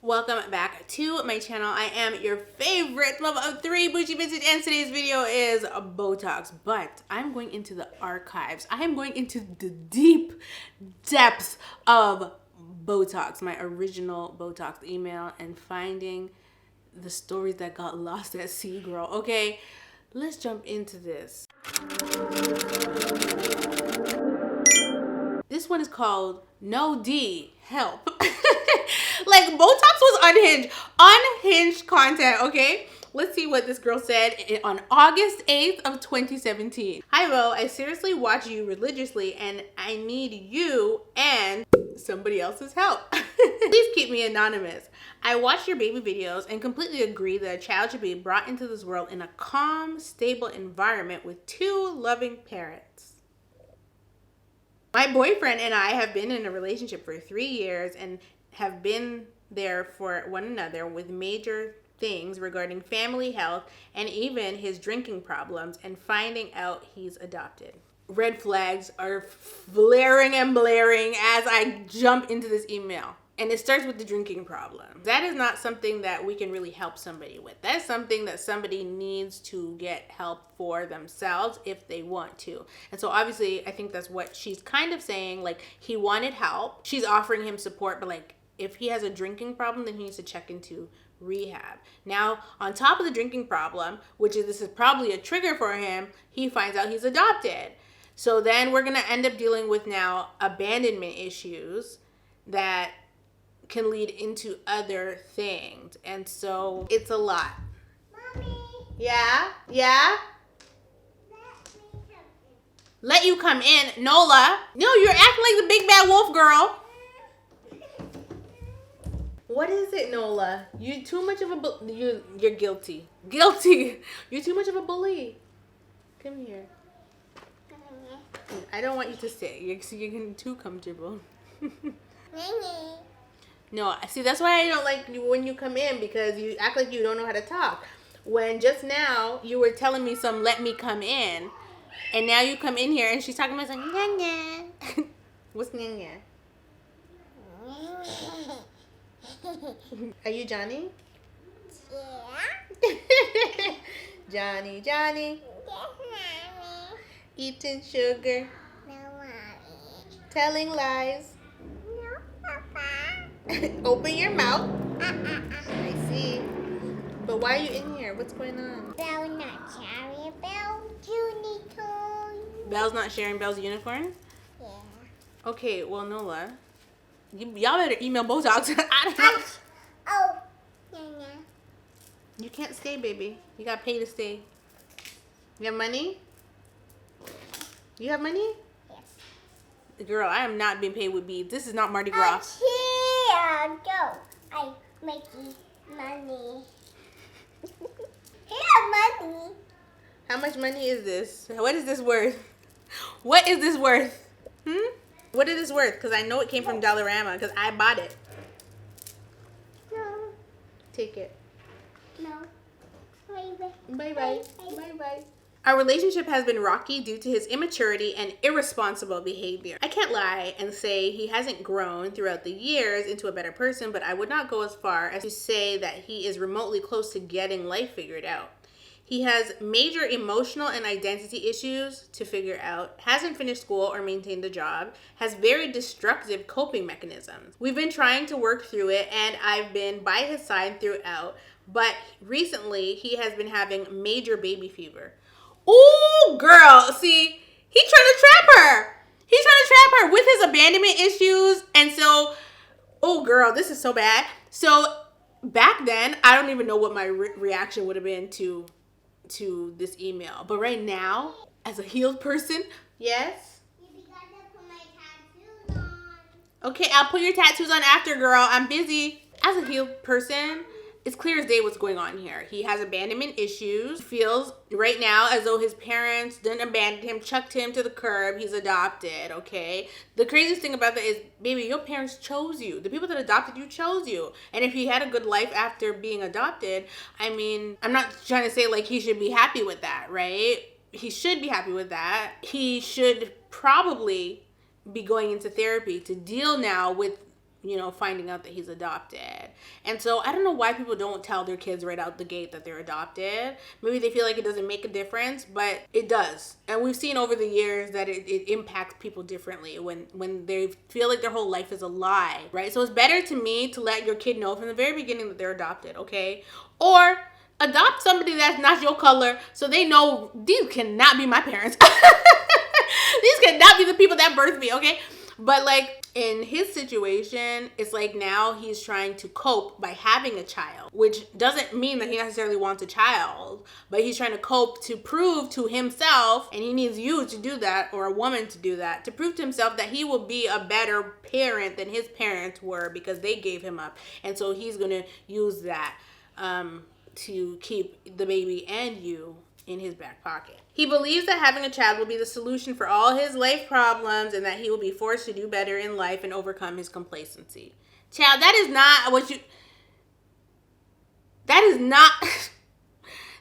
Welcome back to my channel. I am your favorite mother of three bougie bitches, and today's video is Botox, but I'm going into the archives. I am going into the deep depths of Botox, my original Botox email, and finding the stories that got lost at sea, girl. Okay, let's jump into this. This one is called No D, Help. Like, Botox was unhinged content, okay? Let's see what this girl said on August 8th of 2017. Hi, Bo. I seriously watch you religiously, and I need you and somebody else's help. Please keep me anonymous. I watched your baby videos and completely agree that a child should be brought into this world in a calm, stable environment with two loving parents. My boyfriend and I have been in a relationship for 3 years and have been there for one another with major things regarding family health and even his drinking problems, and finding out he's adopted. Red flags are flaring and blaring as I jump into this email. And it starts with the drinking problem. That is not something that we can really help somebody with. That's something that somebody needs to get help for themselves if they want to. And so obviously, I think that's what she's kind of saying. Like, he wanted help. She's offering him support, but like, if he has a drinking problem, then he needs to check into rehab. Now, on top of the drinking problem, this is probably a trigger for him, he finds out he's adopted. So then we're gonna end up dealing with now abandonment issues that can lead into other things. And so it's a lot. Mommy. Yeah? Yeah? Let me come in. Let you come in? Nola. No, you're acting like the big bad wolf, girl. What is it, Nola? You're too much of a you're guilty. Guilty. You're too much of a bully. Come here. I don't want you to stay. You're getting too comfortable. No, see, that's why I don't like you when you come in, because you act like you don't know how to talk. When just now you were telling me some let me come in, and now you come in here and she's talking about some nya. What's nya? Are you Johnny? Yeah. Johnny. Yes, mommy. Eating sugar. No, mommy. Telling lies. No, Papa. Open your mouth. I see. But why are you in here? What's going on? Bell not cherry. Bell unicorn. Belle's not sharing Belle's unicorn? Yeah. Okay, well, Nola, y'all better email Botox. I don't know. Oh. Yeah. You can't stay, baby. You got paid to stay. You have money? You have money? Yes. Girl, I am not being paid with beads. This is not Mardi Gras. Here, go. I make money. Here, money. How much money is this? What is this worth? What is this worth? What is this worth? Because I know it came from Dollarama because I bought it. No. Take it. No. Bye-bye. Bye-bye. Bye-bye. Our relationship has been rocky due to his immaturity and irresponsible behavior. I can't lie and say he hasn't grown throughout the years into a better person, but I would not go as far as to say that he is remotely close to getting life figured out. He has major emotional and identity issues to figure out, hasn't finished school or maintained a job, has very destructive coping mechanisms. We've been trying to work through it, and I've been by his side throughout, but recently he has been having major baby fever. Ooh, girl, see, he's trying to trap her. He's trying to trap her with his abandonment issues. And so, oh, girl, this is so bad. So back then, I don't even know what my reaction would have been to this email. But right now, as a healed person, yes? You got to put my tattoos on. Okay, I'll put your tattoos on after, girl. I'm busy. As a healed person, it's clear as day what's going on here. He has abandonment issues. Feels right now as though his parents didn't abandon him, chucked him to the curb. He's adopted, okay? The craziest thing about that is, baby, your parents chose you. The people that adopted you chose you. And if he had a good life after being adopted, I mean, I'm not trying to say like he should be happy with that, right? He should be happy with that. He should probably be going into therapy to deal now with finding out that he's adopted. And so I don't know why people don't tell their kids right out the gate that they're adopted. Maybe they feel like it doesn't make a difference, but it does. And we've seen over the years that it impacts people differently when they feel like their whole life is a lie, right? So it's better to me to let your kid know from the very beginning that they're adopted, okay? Or adopt somebody that's not your color so they know these cannot be my parents. These cannot be the people that birthed me, okay? But like in his situation, it's like now he's trying to cope by having a child, which doesn't mean that he necessarily wants a child, but he's trying to cope to prove to himself, and he needs you to do that, or a woman to do that, to prove to himself that he will be a better parent than his parents were because they gave him up. And so he's going to use that to keep the baby and you in his back pocket. He believes that having a child will be the solution for all his life problems and that he will be forced to do better in life and overcome his complacency. Child, that is not what you... That is not...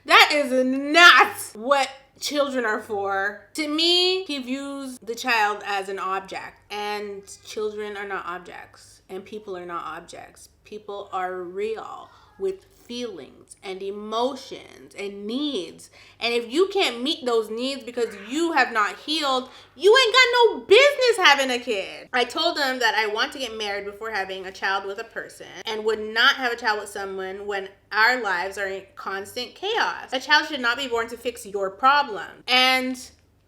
That is not what children are for. To me, he views the child as an object, and children are not objects, and people are not objects. People are real with feelings and emotions and needs. And if you can't meet those needs because you have not healed, you ain't got no business having a kid. I told him that I want to get married before having a child with a person and would not have a child with someone when our lives are in constant chaos. A child should not be born to fix your problem. And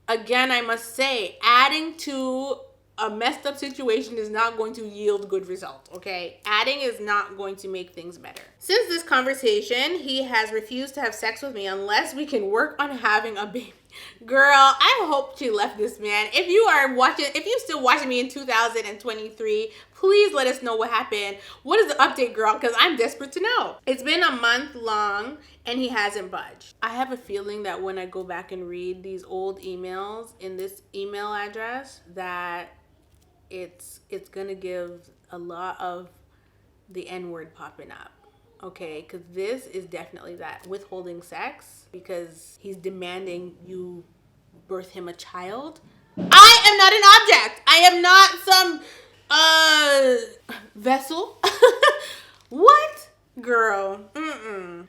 again, I must say, adding to a messed up situation is not going to yield good results, okay? Adding is not going to make things better. Since this conversation, he has refused to have sex with me unless we can work on having a baby. Girl, I hope she left this man. If you're still watching me in 2023, please let us know what happened. What is the update, girl? Because I'm desperate to know. It's been a month long and he hasn't budged. I have a feeling that when I go back and read these old emails in this email address, that it's gonna give a lot of the N-word popping up, okay? Because this is definitely that, withholding sex because he's demanding you birth him a child. I am not an object. I am not some vessel. What? Girl,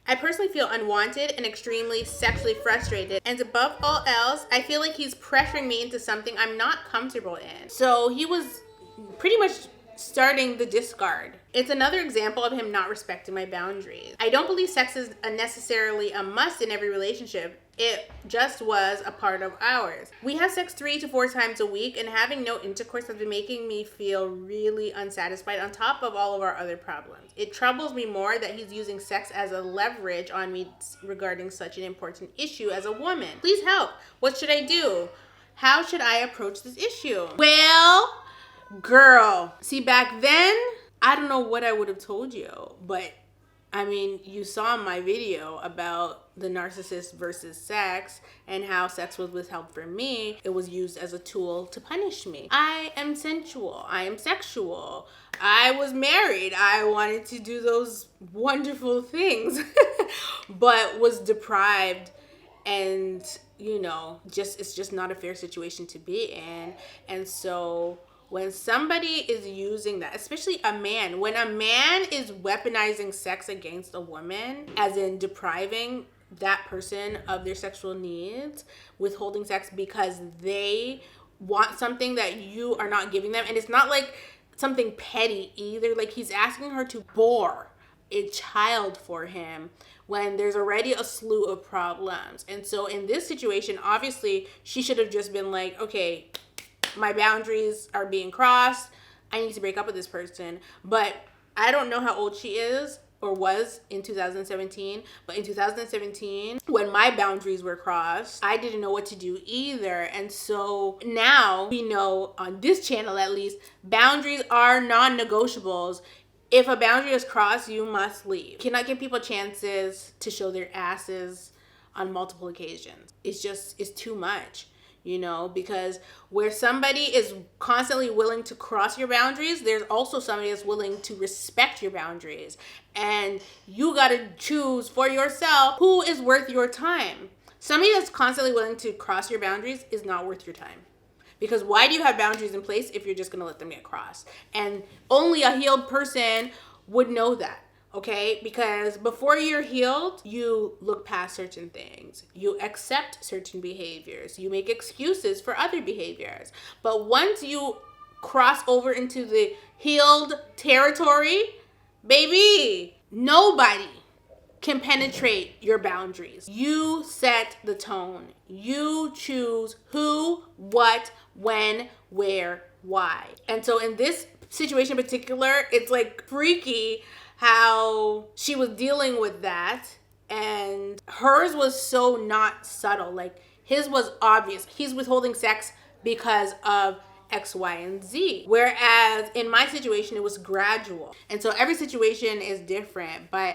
I personally feel unwanted and extremely sexually frustrated. And above all else, I feel like he's pressuring me into something I'm not comfortable in. So he was pretty much starting the discard. It's another example of him not respecting my boundaries. I don't believe sex is necessarily a must in every relationship. It just was a part of ours. We have sex 3 to 4 times a week, and having no intercourse has been making me feel really unsatisfied on top of all of our other problems. It troubles me more that he's using sex as a leverage on me regarding such an important issue as a woman. Please help. What should I do? How should I approach this issue? Well, girl, see, back then, I don't know what I would have told you, but I mean, you saw my video about the narcissist versus sex and how sex was withheld from me. It was used as a tool to punish me. I am sensual. I am sexual. I was married. I wanted to do those wonderful things, but was deprived. And, it's just not a fair situation to be in. And so when somebody is using that, especially a man, when a man is weaponizing sex against a woman, as in depriving that person of their sexual needs, withholding sex because they want something that you are not giving them, and it's not like something petty either, like he's asking her to bore a child for him when there's already a slew of problems. And so in this situation, obviously, she should have just been like, okay, my boundaries are being crossed. I need to break up with this person. But I don't know how old she is or was in 2017. But in 2017, when my boundaries were crossed, I didn't know what to do either. And so now we know, on this channel at least, boundaries are non-negotiables. If a boundary is crossed, you must leave. You cannot give people chances to show their asses on multiple occasions. It's too much. Because where somebody is constantly willing to cross your boundaries, there's also somebody that's willing to respect your boundaries. And you got to choose for yourself who is worth your time. Somebody that's constantly willing to cross your boundaries is not worth your time. Because why do you have boundaries in place if you're just going to let them get crossed? And only a healed person would know that. Okay, because before you're healed, you look past certain things. You accept certain behaviors. You make excuses for other behaviors. But once you cross over into the healed territory, baby, nobody can penetrate your boundaries. You set the tone. You choose who, what, when, where, why. And so in this situation in particular, it's like freaky how she was dealing with that, and hers was so not subtle. Like his was obvious. He's withholding sex because of X, Y, and Z. Whereas in my situation, it was gradual. And so every situation is different, but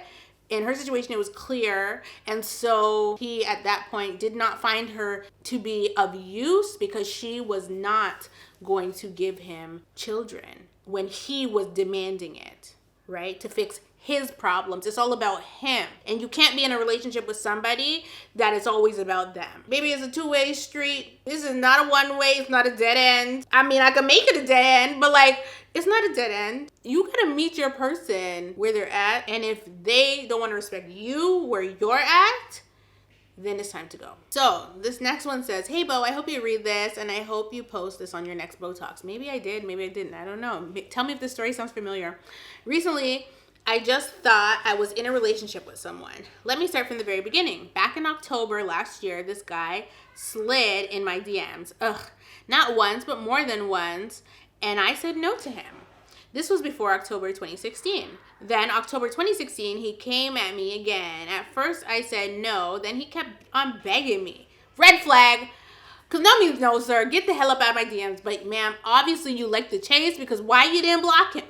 in her situation, it was clear. And so he, at that point, did not find her to be of use because she was not going to give him children when he was demanding it, right? To fix his problems. It's all about him. And you can't be in a relationship with somebody that it's always about them. Maybe it's a two-way street. This is not a one-way. It's not a dead end. I mean, I can make it a dead end, but like, it's not a dead end. You gotta meet your person where they're at. And if they don't want to respect you where you're at, then it's time to go. So this next one says, hey Bo, I hope you read this and I hope you post this on your next Botox. Maybe I did, maybe I didn't. I don't know. Tell me if this story sounds familiar. Recently, I just thought I was in a relationship with someone. Let me start from the very beginning. Back in October last year, this guy slid in my DMs. Not once, but more than once. And I said no to him. This was before October 2016. Then October 2016, he came at me again. At first, I said no. Then he kept on begging me. Red flag. Because no means no, sir. Get the hell up out of my DMs. But ma'am, obviously you like the chase because why you didn't block him?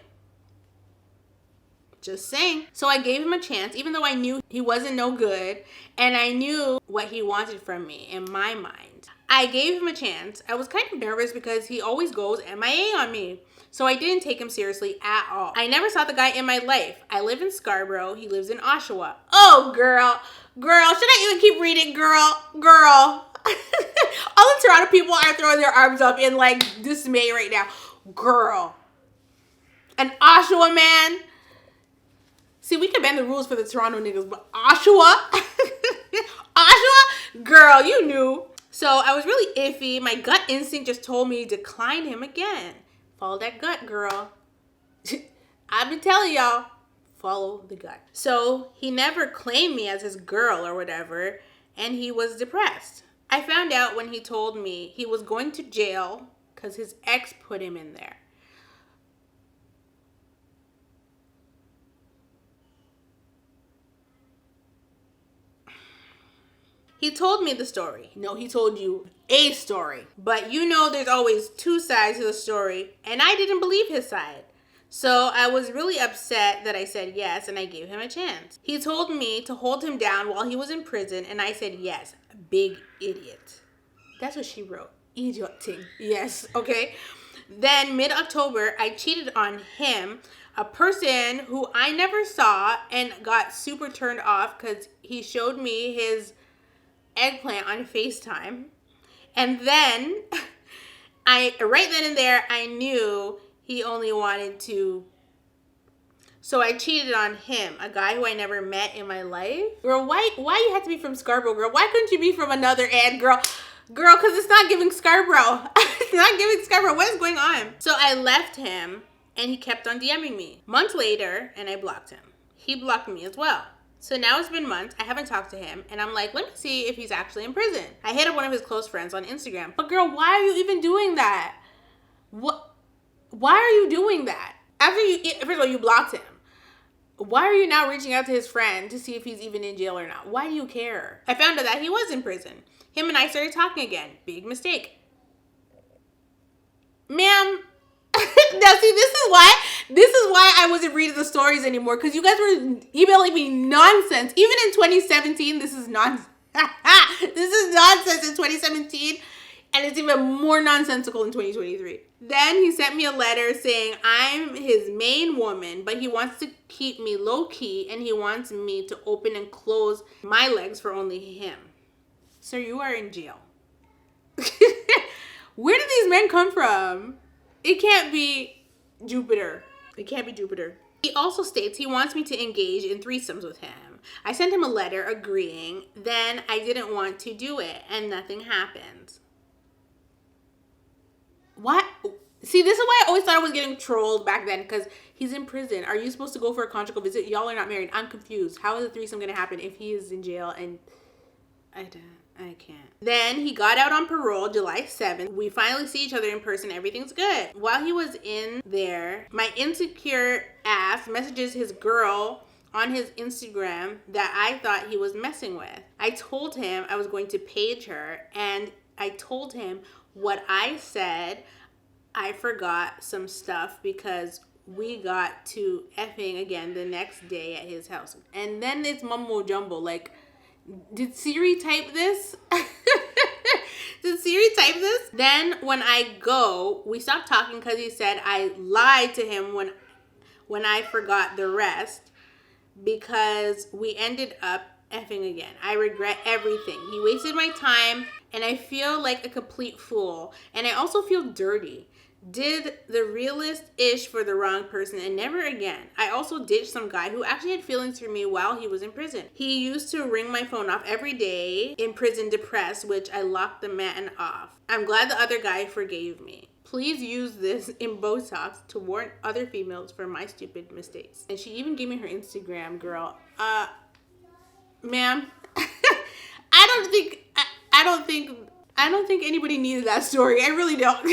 Just saying. So I gave him a chance, even though I knew he wasn't no good. And I knew what he wanted from me in my mind. I gave him a chance. I was kind of nervous because he always goes MIA on me. So I didn't take him seriously at all. I never saw the guy in my life. I live in Scarborough. He lives in Oshawa. Oh, girl. Girl, should I even keep reading? Girl. All the Toronto people are throwing their arms up in like dismay right now. Girl. An Oshawa man. See, we can bend the rules for the Toronto niggas, but Oshawa? Oshawa? Girl, you knew. So I was really iffy. My gut instinct just told me to decline him again. Follow that gut, girl. I've been telling y'all, follow the gut. So he never claimed me as his girl or whatever, and he was depressed. I found out when he told me he was going to jail because his ex put him in there. He told me the story. No, he told you a story. But you know there's always two sides to the story, and I didn't believe his side. So I was really upset that I said yes, and I gave him a chance. He told me to hold him down while he was in prison, and I said yes. Big idiot. That's what she wrote. Idioting. Yes, okay? Then mid-October, I cheated on him, a person who I never saw, and got super turned off because he showed me his eggplant on FaceTime. And then right then and there, I knew he only wanted to. So I cheated on him, a guy who I never met in my life. Girl, why you have to be from Scarborough, girl? Why couldn't you be from another ad, girl? Girl, because it's not giving Scarborough. It's not giving Scarborough. What is going on? So I left him, and he kept on DMing me. Months later, and I blocked him. He blocked me as well. So now it's been months. I haven't talked to him. And I'm like, let me see if he's actually in prison. I hit up one of his close friends on Instagram. But girl, why are you even doing that? What? Why are you doing that? First of all, you blocked him. Why are you now reaching out to his friend to see if he's even in jail or not? Why do you care? I found out that he was in prison. Him and I started talking again. Big mistake. Ma'am. Now see, this is why I wasn't reading the stories anymore, because you guys were emailing me nonsense. Even in 2017, this is nonsense. This is nonsense in 2017, and it's even more nonsensical in 2023. Then he sent me a letter saying I'm his main woman, but he wants to keep me low-key, and he wants me to open and close my legs for only him. Sir, you are in jail. Where did these men come from? It can't be Jupiter. It can't be Jupiter. He also states he wants me to engage in threesomes with him. I sent him a letter agreeing. Then I didn't want to do it, and nothing happened. What? See, this is why I always thought I was getting trolled back then, because he's in prison. Are you supposed to go for a conjugal visit? Y'all are not married. I'm confused. How is a threesome going to happen if he is in jail and I can't. Then he got out on parole July 7th. We finally see each other in person. Everything's good. While he was in there, my insecure ass messages his girl on his Instagram that I thought he was messing with. I told him I was going to page her, and I told him what I said. I forgot some stuff because we got to effing again the next day at his house. And then it's mumbo jumbo. Like, did Siri type this? Did Siri type this? Then when I go, we stopped talking because he said I lied to him when I forgot the rest, because we ended up effing again. I regret everything. He wasted my time and I feel like a complete fool. And I also feel dirty. Did the realist-ish for the wrong person and never again. I also ditched some guy who actually had feelings for me while he was in prison. He used to ring my phone off every day in prison depressed, which I locked the man off. I'm glad the other guy forgave me. Please use this in Botox to warn other females for my stupid mistakes. And she even gave me her Instagram, girl. Ma'am, I don't think anybody needed that story. I really don't.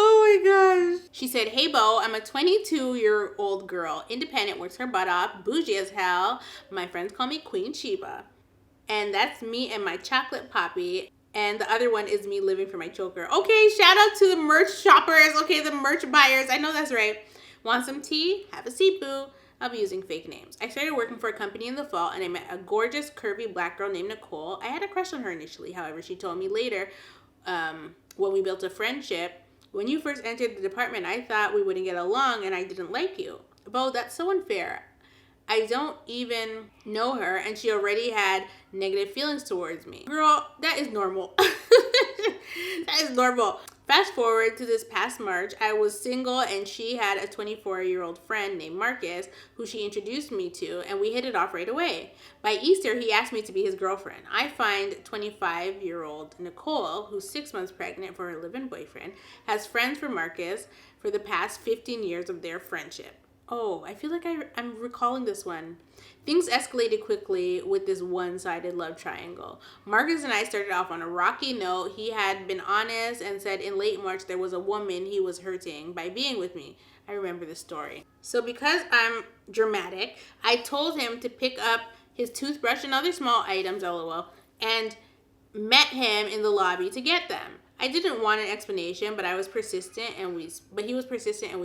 Oh my gosh. She said, hey, Bo, I'm a 22-year-old girl, independent, works her butt off, bougie as hell. My friends call me Queen Sheba. And that's me and my chocolate poppy. And the other one is me living for my choker. Okay, shout out to the merch shoppers. Okay, the merch buyers. I know that's right. Want some tea? Have a seat, boo. I'll be using fake names. I started working for a company in the fall, and I met a gorgeous, curvy black girl named Nicole. I had a crush on her initially. However, she told me later, when we built a friendship, when you first entered the department, I thought we wouldn't get along and I didn't like you. Bo, that's so unfair. I don't even know her and she already had negative feelings towards me. Girl, that is normal. That is normal. Fast forward to this past March, I was single and she had a 24-year-old friend named Marcus who she introduced me to, and we hit it off right away. By Easter, he asked me to be his girlfriend. I find 25-year-old Nicole, who's 6 months pregnant for her live-in boyfriend, has friends for Marcus for the past 15 years of their friendship. Oh, I feel like I'm recalling this one. Things escalated quickly with this one-sided love triangle. Marcus and I started off on a rocky note. He had been honest and said in late March there was a woman he was hurting by being with me. I remember this story. So because I'm dramatic, I told him to pick up his toothbrush and other small items, lol, and met him in the lobby to get them. I didn't want an explanation, but he was persistent and we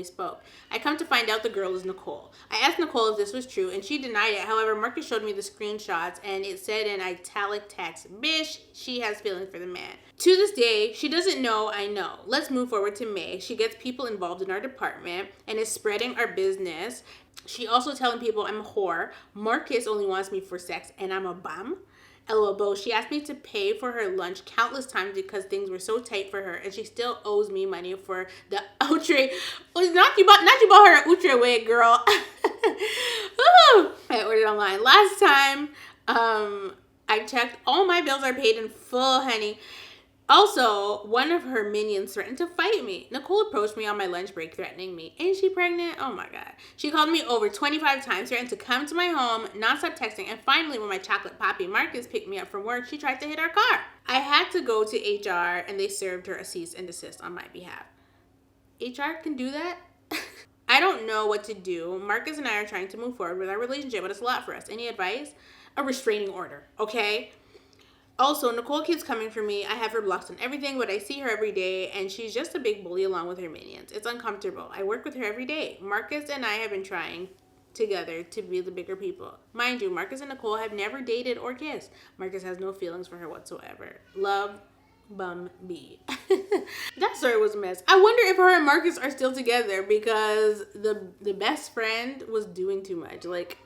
spoke. I come to find out the girl is Nicole. I asked Nicole if this was true and she denied it. However, Marcus showed me the screenshots and it said in italic text, "Bish, she has feelings for the man." To this day, she doesn't know I know. Let's move forward to May. She gets people involved in our department and is spreading our business. She also telling people I'm a whore. Marcus only wants me for sex and I'm a bum. LOL, Bo, she asked me to pay for her lunch countless times because things were so tight for her, and she still owes me money for the outre. Well, not you bought her an outre wig, girl. I ordered online last time. I checked. All my bills are paid in full, honey. Also, one of her minions threatened to fight me. Nicole approached me on my lunch break threatening me. Ain't she pregnant? Oh my God. She called me over 25 times, threatened to come to my home, non-stop texting, and finally when my chocolate poppy Marcus picked me up from work, she tried to hit our car. I had to go to HR and they served her a cease and desist on my behalf. HR can do that? I don't know what to do. Marcus and I are trying to move forward with our relationship, but it's a lot for us. Any advice? A restraining order, okay? Also, Nicole keeps coming for me. I have her blocked on everything, but I see her every day, and she's just a big bully along with her minions. It's uncomfortable. I work with her every day. Marcus and I have been trying together to be the bigger people. Mind you, Marcus and Nicole have never dated or kissed. Marcus has no feelings for her whatsoever. Love, bum, B. That story was a mess. I wonder if her and Marcus are still together because the best friend was doing too much. Like,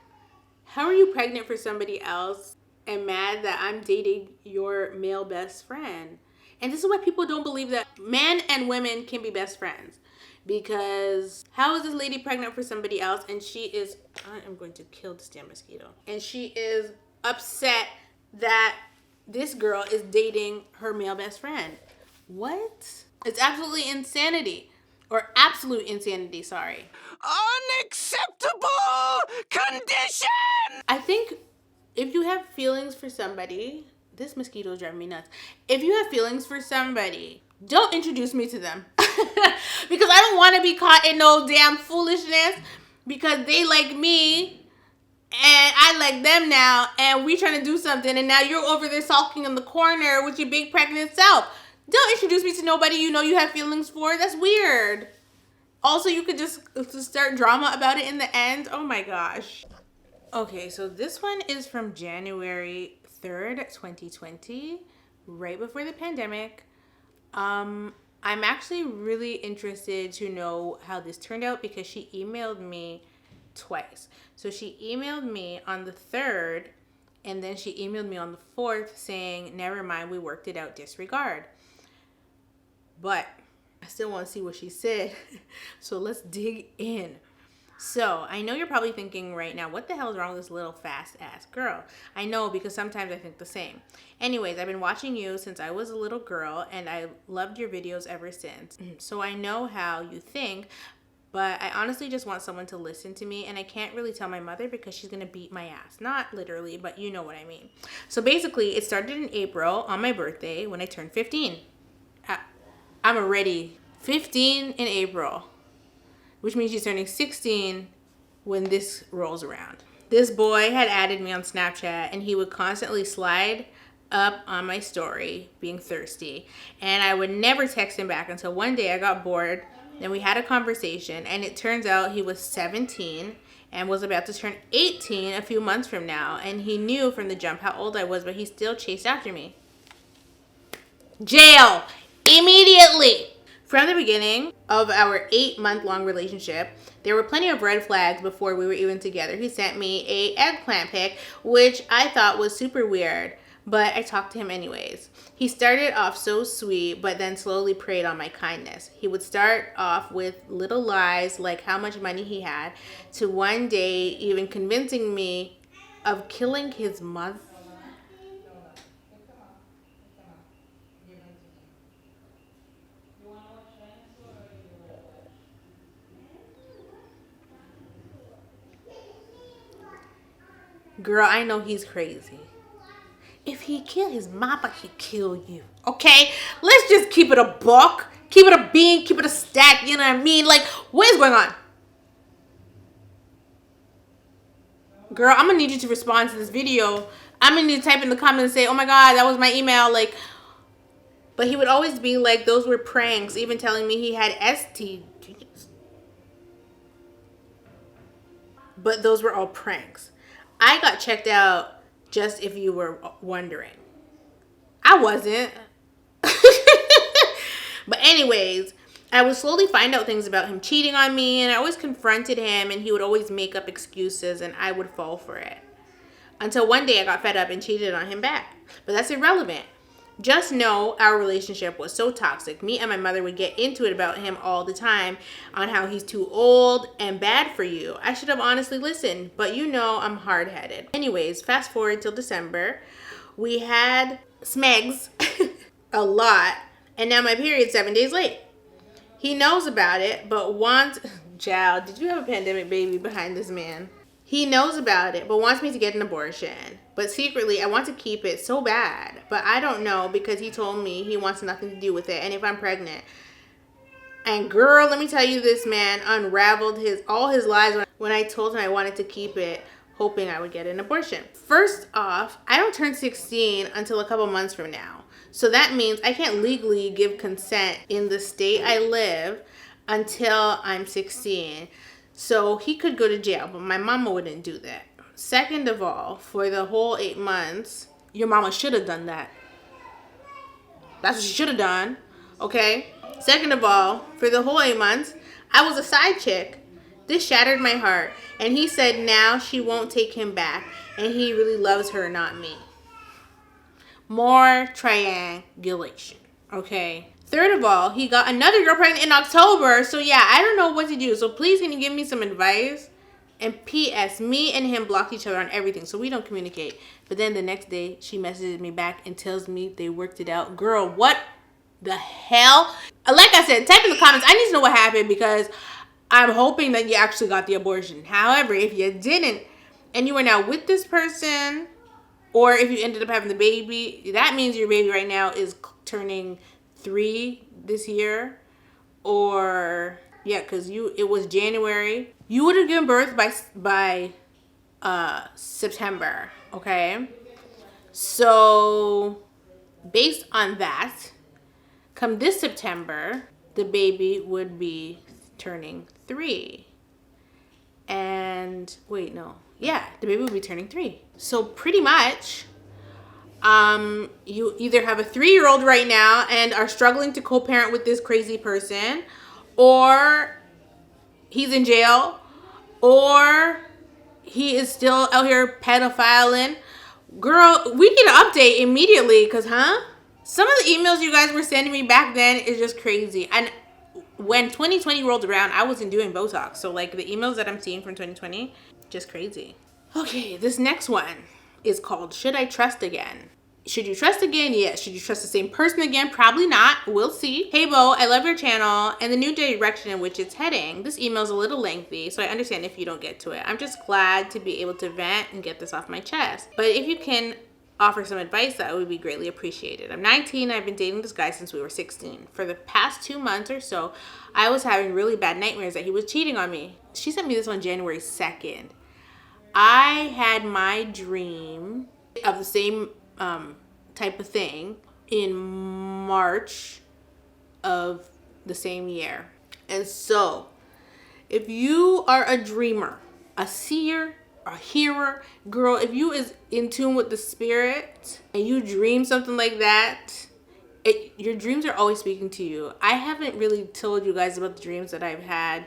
how are you pregnant for somebody else and mad that I'm dating your male best friend? And this is why people don't believe that men and women can be best friends. Because how is this lady pregnant for somebody else and she is, I am going to kill this damn mosquito. And she is upset that this girl is dating her male best friend. What? It's absolutely insanity. Or absolute insanity, sorry. Unacceptable condition! I think if you have feelings for somebody, this mosquito is driving me nuts. If you have feelings for somebody, don't introduce me to them. Because I don't want to be caught in no damn foolishness because they like me and I like them now and we trying to do something and now you're over there sulking in the corner with your big pregnant self. Don't introduce me to nobody you know you have feelings for. That's weird. Also, you could just start drama about it in the end. Oh my gosh. Okay, so this one is from January 3rd, 2020, right before the pandemic. I'm actually really interested to know how this turned out because she emailed me twice. So she emailed me on the 3rd and then she emailed me on the 4th saying, never mind, we worked it out, disregard. But I still want to see what she said. So let's dig in. So, I know you're probably thinking right now, what the hell is wrong with this little fast-ass girl? I know, because sometimes I think the same. Anyways, I've been watching you since I was a little girl, and I loved your videos ever since. So, I know how you think, but I honestly just want someone to listen to me, and I can't really tell my mother because she's going to beat my ass. Not literally, but you know what I mean. So, basically, it started in April on my birthday when I turned 15. I'm already 15 in April, which means she's turning 16 when this rolls around. This boy had added me on Snapchat and he would constantly slide up on my story being thirsty. And I would never text him back until one day I got bored and we had a conversation and it turns out he was 17 and was about to turn 18 a few months from now. And he knew from the jump how old I was, but he still chased after me. Jail! Immediately! From the beginning of our 8-month-long relationship, there were plenty of red flags before we were even together. He sent me a eggplant pic, which I thought was super weird, but I talked to him anyways. He started off so sweet, but then slowly preyed on my kindness. He would start off with little lies like how much money he had, to one day even convincing me of killing his mother. Girl, I know he's crazy. If he kill his mama, he kill you. Okay? Let's just keep it a buck. Keep it a bean. Keep it a stack. You know what I mean? Like, what is going on? Girl, I'm going to need you to respond to this video. I'm going to need to type in the comments and say, oh my God, that was my email. Like, but he would always be like, those were pranks. Even telling me he had STDs. But those were all pranks. I got checked out, just if you were wondering. I wasn't. But anyways, I would slowly find out things about him cheating on me, and I always confronted him, and he would always make up excuses, and I would fall for it. Until one day I got fed up and cheated on him back. But that's irrelevant. Just know our relationship was so toxic. Me and my mother would get into it about him all the time on how he's too old and bad for you. I should have honestly listened, but you know I'm hard-headed. Anyways, fast forward till December. We had smegs a lot, and now my period's 7 days late. He knows about it, but wants... Child, did you have a pandemic baby behind this man? He knows about it, but wants me to get an abortion. But secretly, I want to keep it so bad. But I don't know because he told me he wants nothing to do with it. And if I'm pregnant. And girl, let me tell you, this man unraveled all his lies when I told him I wanted to keep it, hoping I would get an abortion. First off, I don't turn 16 until a couple months from now. So that means I can't legally give consent in the state I live until I'm 16. So he could go to jail, but my mama wouldn't do that. Second of all, for the whole 8 months, your mama should have done that. That's what she should have done, okay? Second of all, for the whole 8 months, I was a side chick. This shattered my heart. And he said now she won't take him back, and he really loves her, not me. More triangulation, Okay. Third of all, he got another girl pregnant in October. So yeah, I don't know what to do. So please, can you give me some advice? And P.S. Me and him blocked each other on everything, so we don't communicate. But then the next day, she messages me back and tells me they worked it out. Girl, what the hell? Like I said, type in the comments. I need to know what happened because I'm hoping that you actually got the abortion. However, if you didn't and you are now with this person, or if you ended up having the baby, that means your baby right now is turning 3 this year. Or yeah, because it was January. You would have given birth by September. Okay, so based on that, come this September, the baby would be turning 3. And wait, no, yeah, the baby would be turning 3. So pretty much, you either have a 3-year-old right now and are struggling to co-parent with this crazy person, or he's in jail, or he is still out here pedophiling. Girl, we need an update immediately, because, some of the emails you guys were sending me back then is just crazy. And when 2020 rolled around, I wasn't doing Botox. So, like, the emails that I'm seeing from 2020, just crazy. Okay, this next one is called Should I Trust Again? Should you trust again? Yes. Should you trust the same person again? Probably not. We'll see. Hey, Bo, I love your channel and the new direction in which it's heading. This email's a little lengthy, so I understand if you don't get to it. I'm just glad to be able to vent and get this off my chest. But if you can offer some advice, that would be greatly appreciated. I'm 19. I've been dating this guy since we were 16. For the past 2 months or so, I was having really bad nightmares that he was cheating on me. She sent me this on January 2nd. I had my dream of the same type of thing in March of the same year. And so, if you are a dreamer, a seer, a hearer, girl, if you is in tune with the spirit and you dream something like that, your dreams are always speaking to you. I haven't really told you guys about the dreams that I've had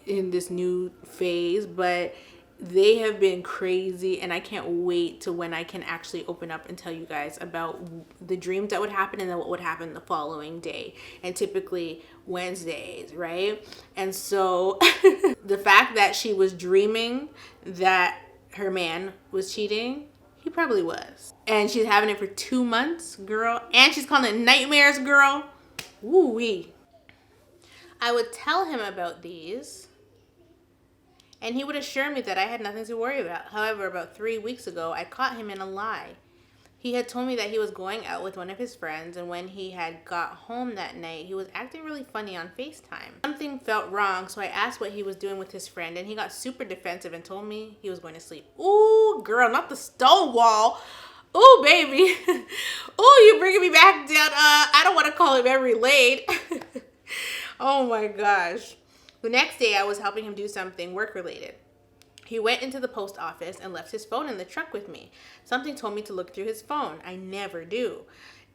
in this new phase, but they have been crazy, and I can't wait to when I can actually open up and tell you guys about the dreams that would happen and then what would happen the following day, and typically Wednesdays, right? And so the fact that she was dreaming that her man was cheating, he probably was, and she's having it for 2 months, girl, and she's calling it nightmares, girl. Woo-wee. I would tell him about these, and he would assure me that I had nothing to worry about. However, about 3 weeks ago, I caught him in a lie. He had told me that he was going out with one of his friends, and when he had got home that night, he was acting really funny on FaceTime. Something felt wrong, so I asked what he was doing with his friend, and he got super defensive and told me he was going to sleep. Ooh, girl, not the Stonewall. Ooh, baby. Ooh, you're bringing me back down. I don't want to call it memory lane. Oh my gosh. The next day, I was helping him do something work-related. He went into the post office and left his phone in the truck with me. Something told me to look through his phone. I never do.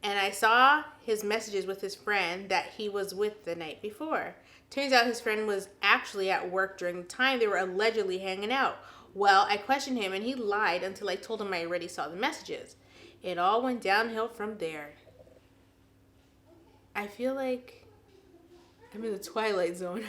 And I saw his messages with his friend that he was with the night before. Turns out his friend was actually at work during the time they were allegedly hanging out. Well, I questioned him and he lied until I told him I already saw the messages. It all went downhill from there. I feel like I'm in the Twilight Zone.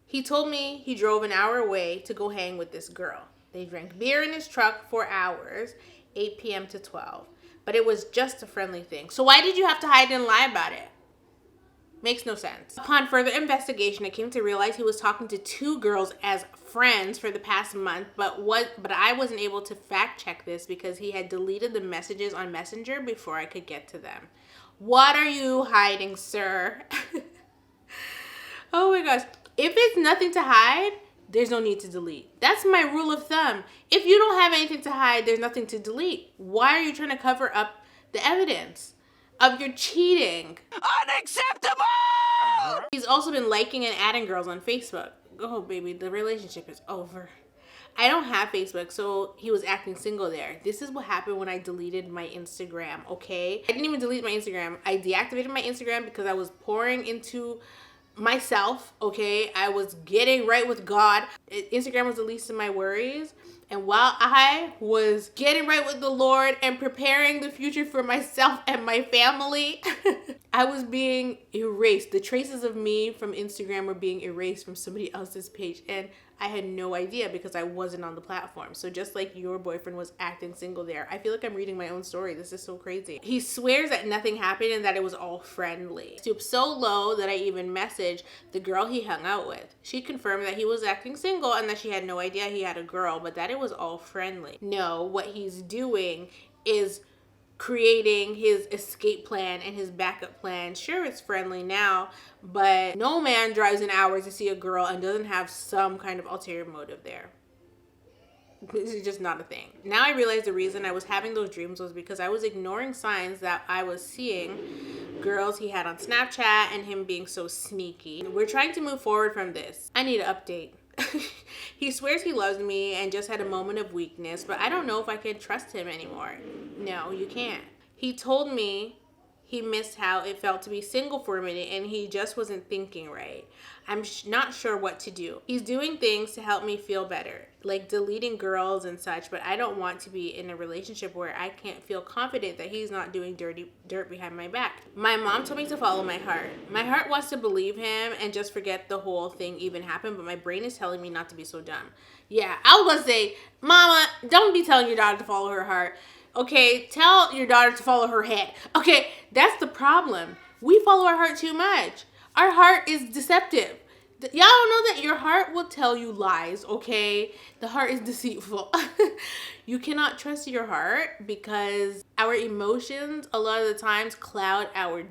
He told me he drove an hour away to go hang with this girl. They drank beer in his truck for hours, 8 p.m. to 12. But it was just a friendly thing. So why did you have to hide and lie about it? Makes no sense. Upon further investigation, I came to realize he was talking to 2 girls as friends for the past month, but I wasn't able to fact check this because he had deleted the messages on Messenger before I could get to them. What are you hiding, sir? Oh my gosh. If it's nothing to hide, there's no need to delete. That's my rule of thumb. If you don't have anything to hide, there's nothing to delete. Why are you trying to cover up the evidence of your cheating? Unacceptable! He's also been liking and adding girls on Facebook. Oh, baby, the relationship is over. I don't have Facebook, so he was acting single there. This is what happened when I deleted my Instagram, okay? I didn't even delete my Instagram. I deactivated my Instagram because I was pouring into myself, okay? I was getting right with God. Instagram was the least of my worries. And while I was getting right with the Lord and preparing the future for myself and my family, I was being erased. The traces of me from Instagram were being erased from somebody else's page. And I had no idea because I wasn't on the platform. So just like your boyfriend was acting single there, I feel like I'm reading my own story. This is so crazy. He swears that nothing happened and that it was all friendly. Stooped so low that I even messaged the girl he hung out with. She confirmed that he was acting single and that she had no idea he had a girl, but that it was all friendly. No, what he's doing is creating his escape plan and his backup plan. Sure, it's friendly now, but no man drives an hour to see a girl and doesn't have some kind of ulterior motive there. This is just not a thing. Now I realize the reason I was having those dreams was because I was ignoring signs that I was seeing girls he had on Snapchat and him being so sneaky. We're trying to move forward from this. I need an update. He swears he loves me and just had a moment of weakness, but I don't know if I can trust him anymore. No, you can't. He told me he missed how it felt to be single for a minute and he just wasn't thinking right. I'm not sure what to do. He's doing things to help me feel better, like deleting girls and such, but I don't want to be in a relationship where I can't feel confident that he's not doing dirt behind my back. My mom told me to follow my heart. My heart wants to believe him and just forget the whole thing even happened, but my brain is telling me not to be so dumb. Yeah, I was gonna say, Mama, don't be telling your daughter to follow her heart. Okay, tell your daughter to follow her head. Okay, that's the problem. We follow our heart too much. Our heart is deceptive. Y'all don't know that your heart will tell you lies, okay? The heart is deceitful. You cannot trust your heart because our emotions a lot of the times cloud our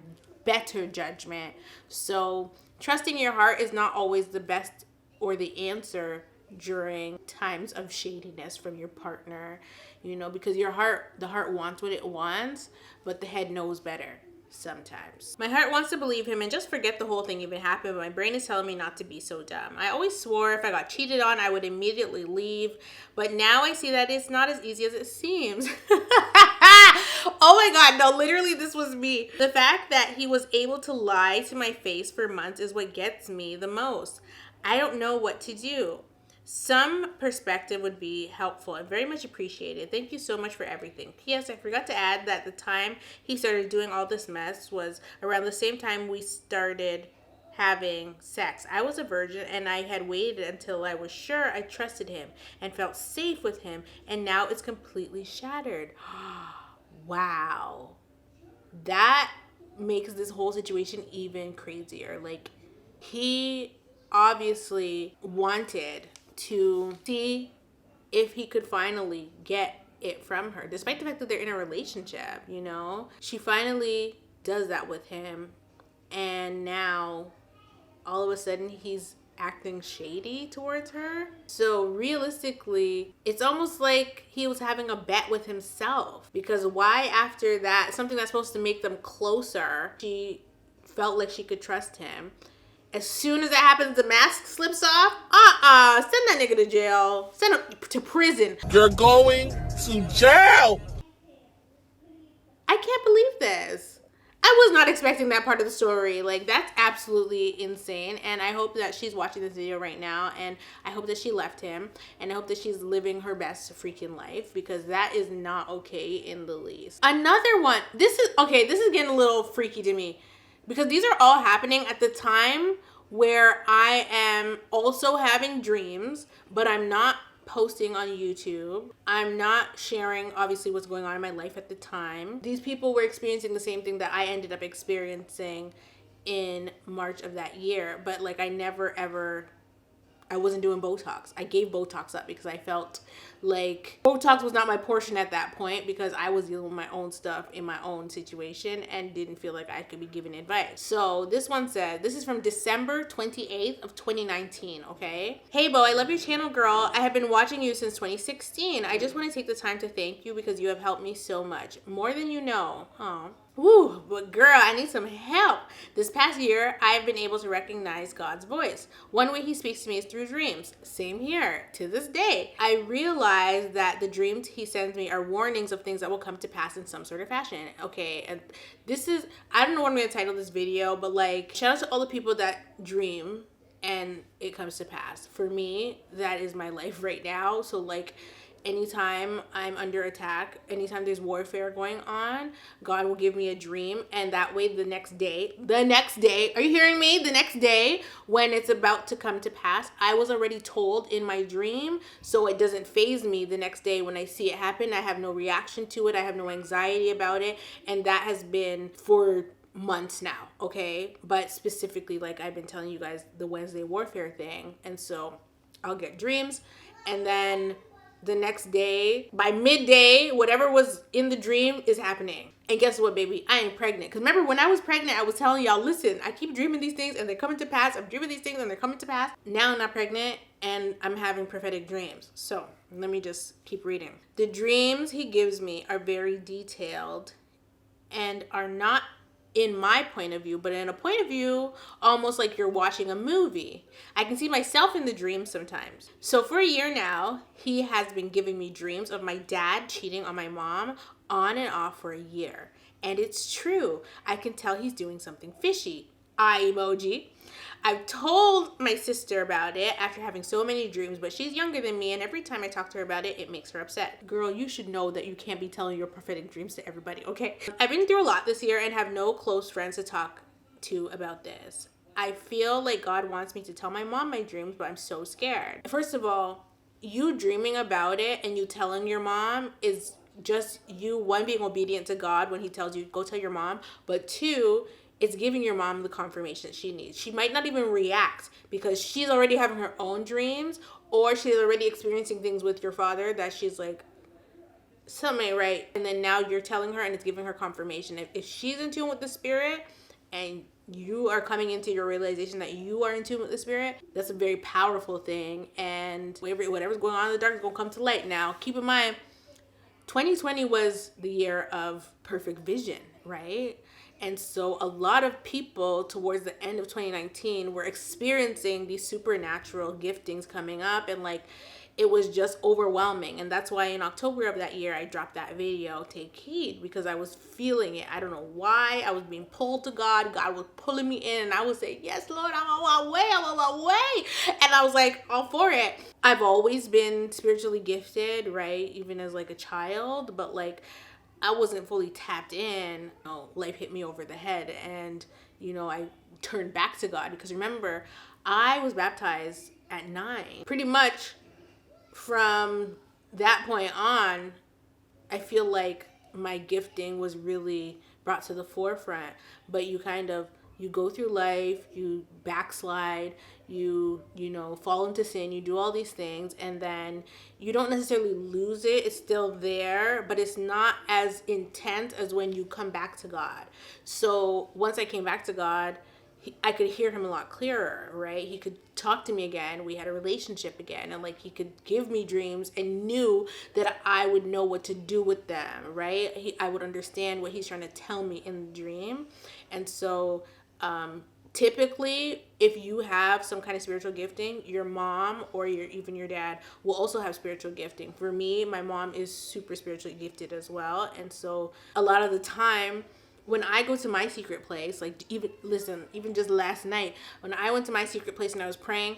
better judgment. So trusting your heart is not always the best or the answer during times of shadiness from your partner, you know, because the heart wants what it wants, but the head knows better sometimes. My heart wants to believe him and just forget the whole thing even happened, but my brain is telling me not to be so dumb. I always swore if I got cheated on, I would immediately leave, but now I see that it's not as easy as it seems. Oh my God, no, literally this was me. The fact that he was able to lie to my face for months is what gets me the most. I don't know what to do. Some perspective would be helpful and very much appreciated. Thank you so much for everything. P.S. I forgot to add that the time he started doing all this mess was around the same time we started having sex. I was a virgin and I had waited until I was sure I trusted him and felt safe with him, and now it's completely shattered. Wow. That makes this whole situation even crazier. Like, he obviously wanted to see if he could finally get it from her, despite the fact that they're in a relationship, you know? She finally does that with him, and now all of a sudden he's acting shady towards her. So realistically, it's almost like he was having a bet with himself, because why after that, something that's supposed to make them closer, she felt like she could trust him. As soon as that happens, the mask slips off. Send that nigga to jail. Send him to prison. You're going to jail! I can't believe this. I was not expecting that part of the story. Like, that's absolutely insane. And I hope that she's watching this video right now. And I hope that she left him. And I hope that she's living her best freaking life, because that is not okay in the least. Another one. This is getting a little freaky to me, because these are all happening at the time where I am also having dreams, but I'm not posting on YouTube. I'm not sharing, obviously, what's going on in my life at the time. These people were experiencing the same thing that I ended up experiencing in March of that year, but like I wasn't doing Botox. I gave Botox up because I felt like Botox was not my portion at that point, because I was dealing with my own stuff in my own situation and didn't feel like I could be giving advice. So this one said, this is from December 28th of 2019, okay? Hey Bo, I love your channel, girl. I have been watching you since 2016. I just want to take the time to thank you because you have helped me so much. More than you know. Oh. Woo, but girl, I need some help. This past year, I have been able to recognize God's voice. One way he speaks to me is through dreams. Same here. To this day, I realize realize that the dreams he sends me are warnings of things that will come to pass in some sort of fashion. Okay, and this is, I don't know what I'm gonna title this video, but like, shout out to all the people that dream and it comes to pass. For me, that is my life right now. So like, anytime I'm under attack, anytime there's warfare going on, God will give me a dream, and that way the next day, are you hearing me? The next day when it's about to come to pass, I was already told in my dream, so it doesn't phase me the next day when I see it happen. I have no reaction to it. I have no anxiety about it, and that has been for months now, okay? But specifically, like I've been telling you guys, the Wednesday warfare thing, and so I'll get dreams, and then the next day, by midday, whatever was in the dream is happening. And guess what, baby? I ain't pregnant. Because remember, when I was pregnant, I was telling y'all, listen, I keep dreaming these things and they're coming to pass. I'm dreaming these things and they're coming to pass. Now I'm not pregnant and I'm having prophetic dreams. So let me just keep reading. The dreams he gives me are very detailed and are not in my point of view, but in a point of view, almost like you're watching a movie. I can see myself in the dreams sometimes. So for a year now, he has been giving me dreams of my dad cheating on my mom on and off for a year. And it's true. I can tell he's doing something fishy. Eye emoji. I've told my sister about it after having so many dreams, but she's younger than me, and every time I talk to her about it, it makes her upset. Girl, you should know that you can't be telling your prophetic dreams to everybody, okay? I've been through a lot this year and have no close friends to talk to about this. I feel like God wants me to tell my mom my dreams, but I'm so scared. First of all, you dreaming about it and you telling your mom is just you, one, being obedient to God when he tells you, go tell your mom, but two, it's giving your mom the confirmation she needs. She might not even react because she's already having her own dreams, or she's already experiencing things with your father that she's like, something ain't right. And then now you're telling her and it's giving her confirmation. If she's in tune with the spirit and you are coming into your realization that you are in tune with the spirit, that's a very powerful thing. And whatever's going on in the dark is going to come to light. Now, keep in mind, 2020 was the year of perfect vision, right? And so a lot of people towards the end of 2019 were experiencing these supernatural giftings coming up, and like it was just overwhelming. And that's why in October of that year I dropped that video, Take Heed, because I was feeling it. I don't know why. I was being pulled to God. God was pulling me in, and I was saying, yes, Lord, I'm on my way. I'm on my way. And I was like, all for it. I've always been spiritually gifted, right? Even as like a child, but like I wasn't fully tapped in. Life hit me over the head, and I turned back to God, because remember, I was baptized at 9. Pretty much from that point on, I feel like my gifting was really brought to the forefront. But you go through life, you backslide, you fall into sin, you do all these things, and then you don't necessarily lose it. It's still there, but it's not as intense as when you come back to God. So once I came back to God, I could hear him a lot clearer, right? He could talk to me again. We had a relationship again, and like he could give me dreams and knew that I would know what to do with them, right? I would understand what he's trying to tell me in the dream. And so typically, if you have some kind of spiritual gifting, your mom or even your dad will also have spiritual gifting. For me, my mom is super spiritually gifted as well. And so a lot of the time, when I go to my secret place, like even just last night, when I went to my secret place and I was praying,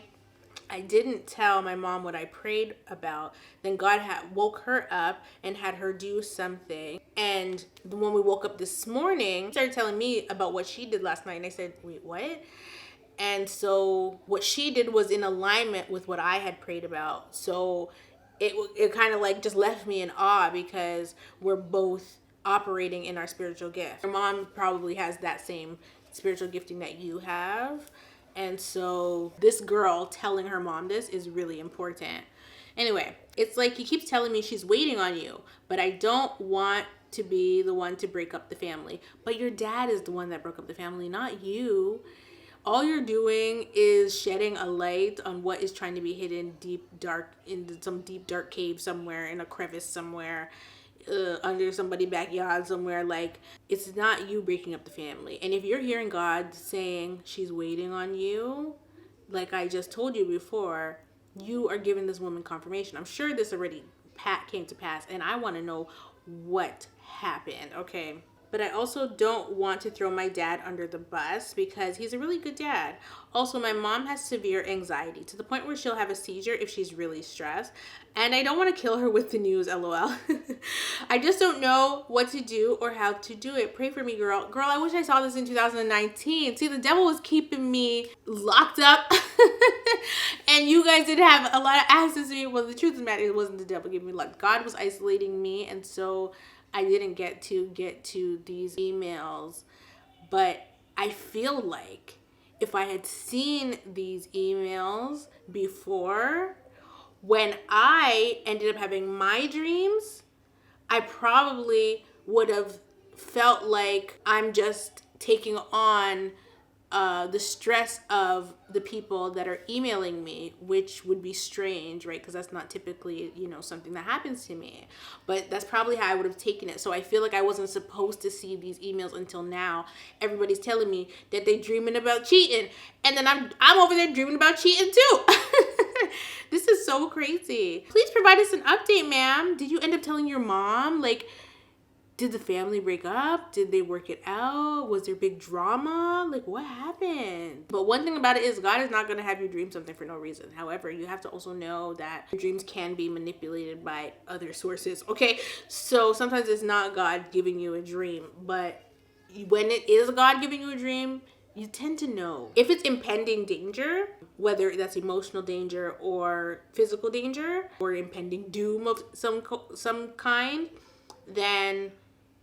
I didn't tell my mom what I prayed about. Then God had woke her up and had her do something. And when we woke up this morning, she started telling me about what she did last night. And I said, wait, what? And so what she did was in alignment with what I had prayed about. So it kind of like just left me in awe, because we're both operating in our spiritual gift. Your mom probably has that same spiritual gifting that you have. And so this girl telling her mom this is really important. Anyway, it's like he keeps telling me she's waiting on you, but I don't want to be the one to break up the family. But your dad is the one that broke up the family, not you. All you're doing is shedding a light on what is trying to be hidden in some deep dark cave somewhere, in a crevice somewhere, under somebody's backyard somewhere. Like, it's not you breaking up the family. And if you're hearing God saying she's waiting on you, like I just told you before, you are giving this woman confirmation. I'm sure this already came to pass, and I want to know what happened, okay? But I also don't want to throw my dad under the bus because he's a really good dad. Also, my mom has severe anxiety to the point where she'll have a seizure if she's really stressed. And I don't want to kill her with the news, lol. I just don't know what to do or how to do it. Pray for me, girl. Girl, I wish I saw this in 2019. See, the devil was keeping me locked up. And you guys didn't have a lot of access to me. Well, the truth of the matter, it wasn't the devil giving me luck. God was isolating me, and so I didn't get to these emails. But I feel like if I had seen these emails before, when I ended up having my dreams, I probably would have felt like I'm just taking on the stress of the people that are emailing me, which would be strange, right? Because that's not typically, something that happens to me. But that's probably how I would have taken it. So I feel like I wasn't supposed to see these emails until now. Everybody's telling me that they dreaming about cheating, and then I'm over there dreaming about cheating too. This is so crazy. Please provide us an update, ma'am. Did you end up telling your mom? Like, did the family break up? Did they work it out? Was there big drama? Like, what happened? But one thing about it is God is not going to have you dream something for no reason. However, you have to also know that your dreams can be manipulated by other sources, okay? So sometimes it's not God giving you a dream, but when it is God giving you a dream, you tend to know. If it's impending danger, whether that's emotional danger or physical danger or impending doom of some kind, then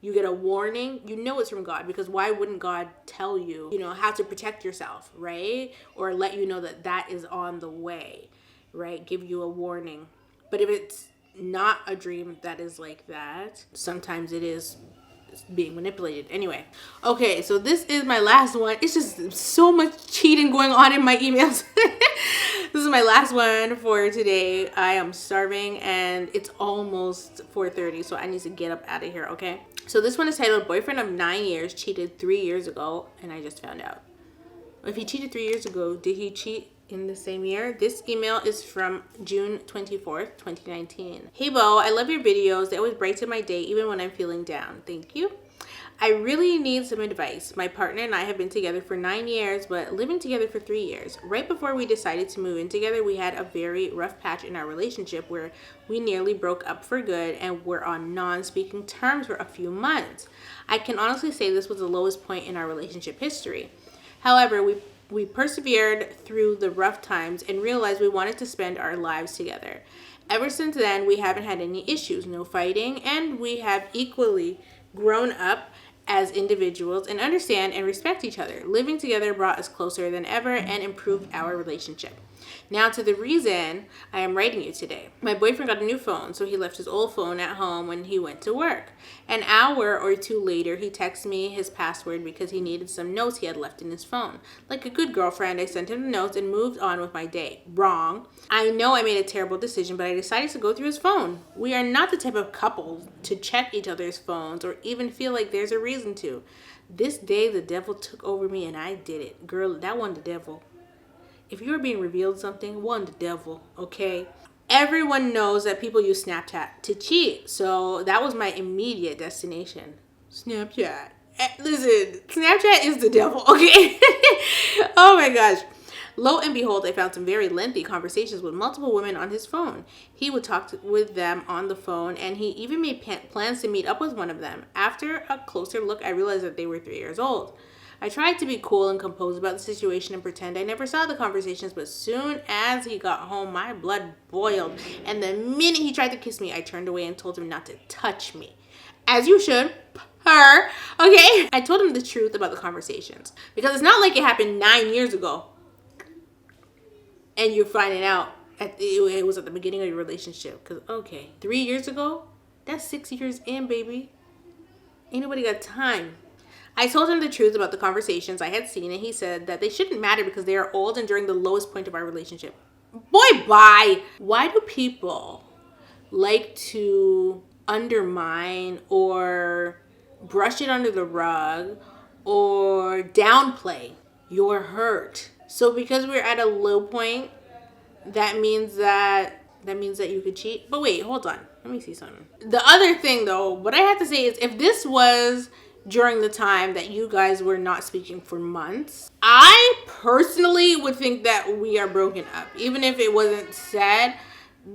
you get a warning, you know it's from God, because why wouldn't God tell you, how to protect yourself, right? Or let you know that is on the way, right? Give you a warning. But if it's not a dream that is like that, sometimes it is being manipulated. Anyway, okay, so this is my last one. It's just so much cheating going on in my emails. This is my last one for today. I am starving and it's almost 4:30, so I need to get up out of here, okay? So this one is titled Boyfriend of 9 years cheated 3 years ago, and I just found out. If he cheated 3 years ago, did he cheat in the same year? This email is from June 24th, 2019. Hey Bo, I love your videos. They always brighten my day even when I'm feeling down. Thank you. I really need some advice. My partner and I have been together for 9 years, but living together for 3 years. Right before we decided to move in together, we had a very rough patch in our relationship where we nearly broke up for good and were on non-speaking terms for a few months. I can honestly say this was the lowest point in our relationship history. However, we persevered through the rough times and realized we wanted to spend our lives together. Ever since then, we haven't had any issues, no fighting, and we have equally grown up as individuals and understand and respect each other. Living together brought us closer than ever and improved our relationship. Now to the reason I am writing you today. My boyfriend got a new phone, so he left his old phone at home when he went to work. An hour or two later, he texted me his password because he needed some notes he had left in his phone. Like a good girlfriend, I sent him the notes and moved on with my day. Wrong. I know I made a terrible decision, but I decided to go through his phone. We are not the type of couple to check each other's phones or even feel like there's a reason to. This day, the devil took over me and I did it. Girl, that wasn't the devil. If you were being revealed something, one the devil, okay? Everyone knows that people use Snapchat to cheat. So that was my immediate destination. Snapchat. Listen, Snapchat is the devil, okay? Oh my gosh. Lo and behold, I found some very lengthy conversations with multiple women on his phone. He would talk with them on the phone, and he even made plans to meet up with one of them. After a closer look, I realized that they were 3 years old. I tried to be cool and composed about the situation and pretend I never saw the conversations, but soon as he got home, my blood boiled. And the minute he tried to kiss me, I turned away and told him not to touch me. As you should, her, okay? I told him the truth about the conversations because it's not like it happened 9 years ago and you're finding out it was at the beginning of your relationship. Because, okay, 3 years ago, that's 6 years in, baby. Ain't nobody got time. I told him the truth about the conversations I had seen, and he said that they shouldn't matter because they are old and during the lowest point of our relationship. Boy, bye. Why do people like to undermine or brush it under the rug or downplay your hurt? So because we're at a low point, that means that you could cheat? But wait, hold on. Let me see something. The other thing, though, what I have to say is if this was during the time that you guys were not speaking for months, I personally would think that we are broken up. Even if it wasn't said,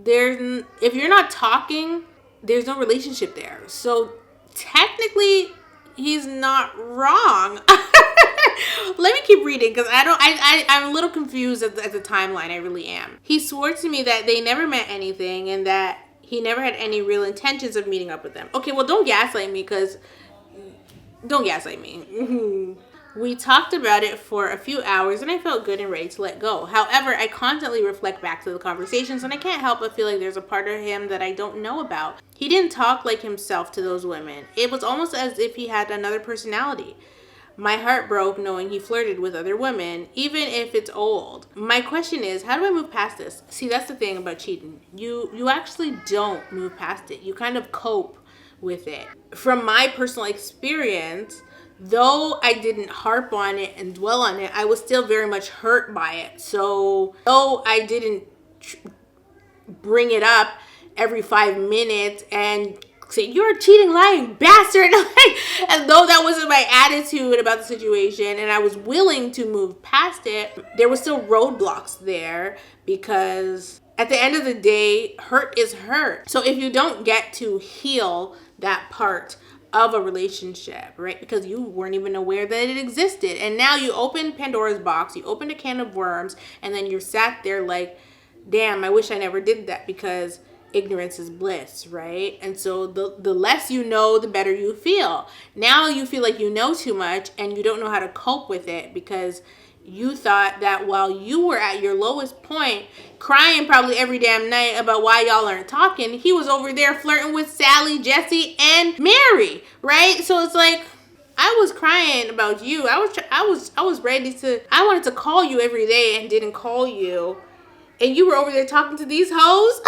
if you're not talking, there's no relationship there. So technically, he's not wrong. Let me keep reading because I'm a little confused at the timeline. I really am. He swore to me that they never meant anything and that he never had any real intentions of meeting up with them. Okay, well, don't gaslight me because don't gaslight me. We talked about it for a few hours and I felt good and ready to let go. However, I constantly reflect back to the conversations and I can't help but feel like there's a part of him that I don't know about. He didn't talk like himself to those women. It was almost as if he had another personality. My heart broke knowing he flirted with other women, even if it's old. My question is, how do I move past this? See, that's the thing about cheating. You actually don't move past it. You kind of cope with it. From my personal experience, though I didn't harp on it and dwell on it, I was still very much hurt by it. So, though I didn't bring it up every 5 minutes and say, you're a cheating, lying bastard. And though that wasn't my attitude about the situation and I was willing to move past it, there were still roadblocks there because at the end of the day, hurt is hurt. So if you don't get to heal that part of a relationship, right? Because you weren't even aware that it existed. And now you open Pandora's box, you open a can of worms, and then you're sat there like, damn, I wish I never did that because ignorance is bliss, right? And so the less you know, the better you feel. Now you feel like you know too much and you don't know how to cope with it because you thought that while you were at your lowest point, crying probably every damn night about why y'all aren't talking, he was over there flirting with Sally, Jesse, and Mary, right? So it's like, I was crying about you. I was ready to, I wanted to call you every day and didn't call you. And you were over there talking to these hoes.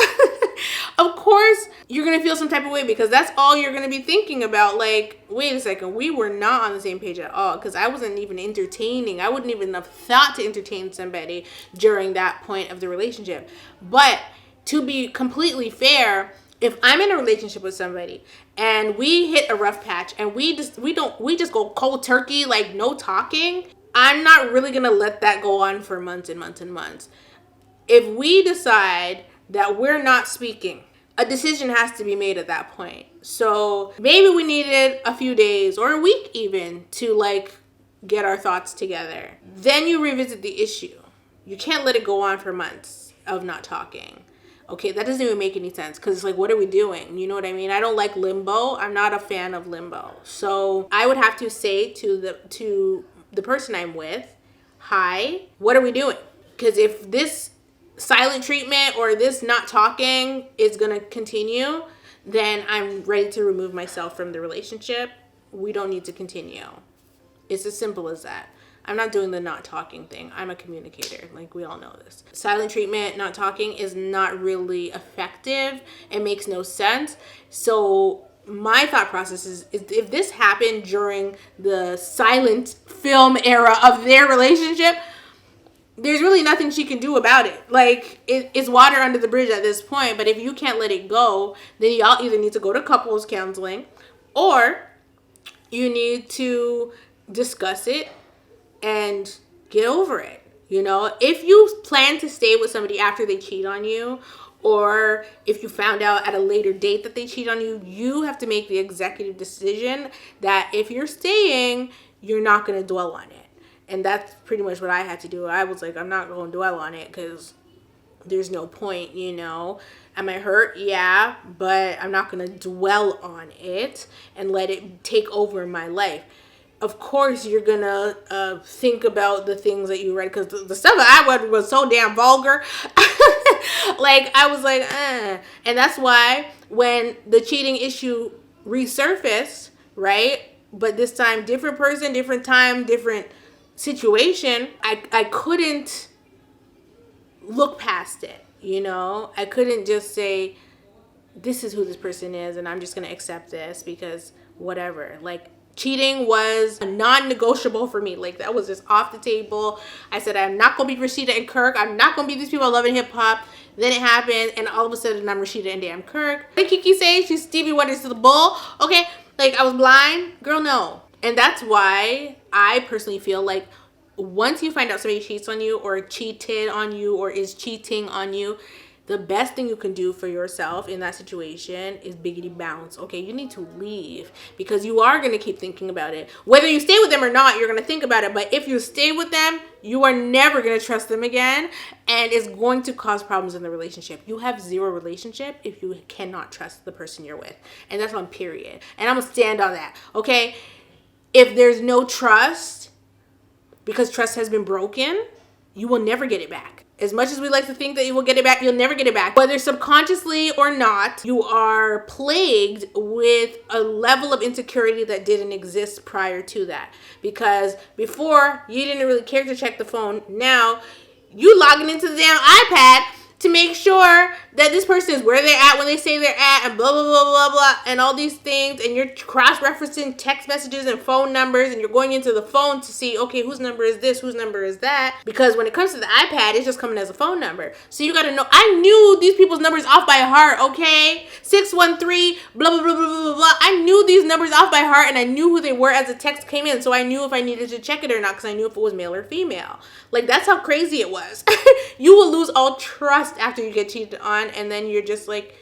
Of course, you're going to feel some type of way because that's all you're going to be thinking about. Like, wait a second, we were not on the same page at all because I wasn't even entertaining. I wouldn't even have thought to entertain somebody during that point of the relationship. But to be completely fair, if I'm in a relationship with somebody and we hit a rough patch and we just go cold turkey, like no talking, I'm not really going to let that go on for months and months and months. If we decide that we're not speaking, a decision has to be made at that point. So maybe we needed a few days or a week even to like get our thoughts together. Then you revisit the issue. You can't let it go on for months of not talking. Okay, that doesn't even make any sense because it's like, what are we doing? You know what I mean? I don't like limbo. I'm not a fan of limbo. So I would have to say to the person I'm with, hi, what are we doing? Because if this silent treatment or this not talking is going to continue, then I'm ready to remove myself from the relationship. We don't need to continue. It's as simple as that. I'm not doing the not talking thing. I'm a communicator. Like, we all know this. Silent treatment, not talking is not really effective. It makes no sense. So my thought process is if this happened during the silent film era of their relationship, there's really nothing she can do about it. Like, it's water under the bridge at this point. But if you can't let it go, then y'all either need to go to couples counseling or you need to discuss it and get over it. You know, if you plan to stay with somebody after they cheat on you, or if you found out at a later date that they cheat on you, you have to make the executive decision that if you're staying, you're not going to dwell on it. And that's pretty much what I had to do. I was like, I'm not going to dwell on it because there's no point, you know. Am I hurt? Yeah, but I'm not going to dwell on it and let it take over my life. Of course, you're going to think about the things that you read because the stuff that I read was so damn vulgar. Like, I was like, And that's why when the cheating issue resurfaced, right? But this time, different person, different time, different situation, I couldn't look past it, you know? I couldn't just say, this is who this person is and I'm just going to accept this because whatever. Like, Cheating was a non-negotiable for me. Like, that was just off the table. I said, I'm not gonna be Rashida and Kirk. I'm not gonna be these people loving hip hop. Then it happened, and all of a sudden I'm Rashida and damn Kirk. What did Kiki say? She's Stevie Wonder to the bull. Okay, like, I was blind. Girl, no. And that's why I personally feel like once you find out somebody cheats on you or cheated on you or is cheating on you, the best thing you can do for yourself in that situation is biggity bounce. Okay, you need to leave, because you are going to keep thinking about it. Whether you stay with them or not, you're going to think about it. But if you stay with them, you are never going to trust them again, and it's going to cause problems in the relationship. You have zero relationship if you cannot trust the person you're with. And that's on period. And I'm going to stand on that. Okay, if there's no trust, because trust has been broken, you will never get it back. As much as we like to think that you will get it back, you'll never get it back. Whether subconsciously or not, you are plagued with a level of insecurity that didn't exist prior to that. Because before, you didn't really care to check the phone. Now, you logging into the damn iPad to make sure that this person is where they're at when they say they're at, and blah, blah, blah, blah, blah, and all these things. And you're cross-referencing text messages and phone numbers, and you're going into the phone to see, okay, whose number is this, whose number is that? Because when it comes to the iPad, it's just coming as a phone number. So you gotta know, I knew these people's numbers off by heart, okay? 613, blah, blah, blah, blah, blah, blah. I knew these numbers off by heart, and I knew who they were as the text came in, so I knew if I needed to check it or not, because I knew if it was male or female. Like, that's how crazy it was. You will lose all trust after you get cheated on, and then you're just like,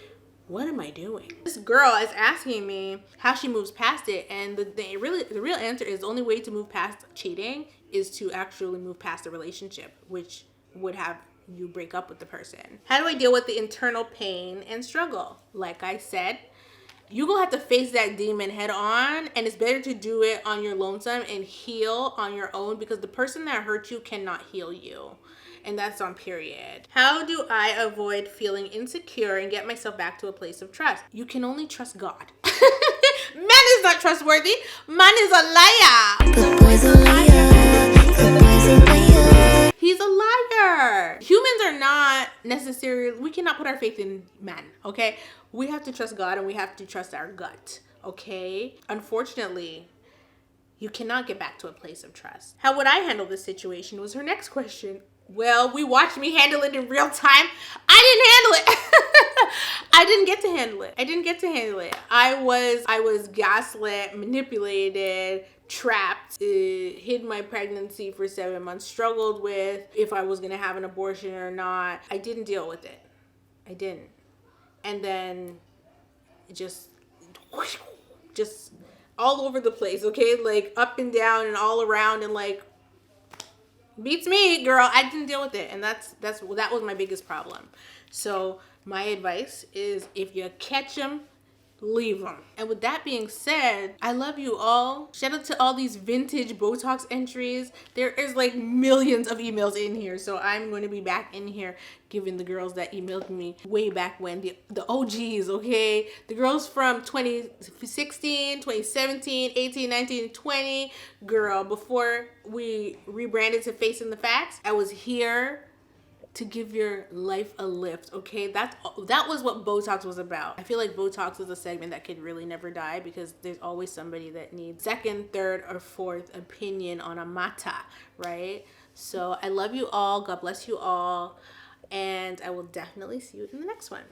what am I doing? This girl is asking me how she moves past it, and the real answer is the only way to move past cheating is to actually move past the relationship, which would have you break up with the person. How do I deal with the internal pain and struggle? Like I said, you're gonna have to face that demon head on, and it's better to do it on your lonesome and heal on your own, because the person that hurt you cannot heal you. And that's on period. How do I avoid feeling insecure and get myself back to a place of trust? You can only trust God. Man is not trustworthy. Man is a liar. The boy's a liar. The boy's a liar. He's a liar. Humans are not necessarily, we cannot put our faith in man, okay? We have to trust God, and we have to trust our gut, okay? Unfortunately, you cannot get back to a place of trust. How would I handle this situation was her next question. Well, we watched me handle it in real time. I didn't handle it. I didn't get to handle it. I was gaslit, manipulated, trapped, hid my pregnancy for 7 months, struggled with if I was gonna have an abortion or not. I didn't deal with it. I didn't. And then just all over the place, okay? Like up and down and all around, and like, beats me, girl. I didn't deal with it, and that was my biggest problem. So my advice is, if you catch them, leave them. And with that being said, I love you all. Shout out to all these vintage Botox entries. There is like millions of emails in here, so I'm going to be back in here giving the girls that emailed me way back when, the OGs, okay? The girls from 2016, 2017, 18, 19, 20. Girl, before we rebranded to Facing the Facts, I was here to give your life a lift, okay? That was what Botox was about. I feel like Botox is a segment that could really never die, because there's always somebody that needs second, third, or fourth opinion on a matter, right? So I love you all. God bless you all. And I will definitely see you in the next one.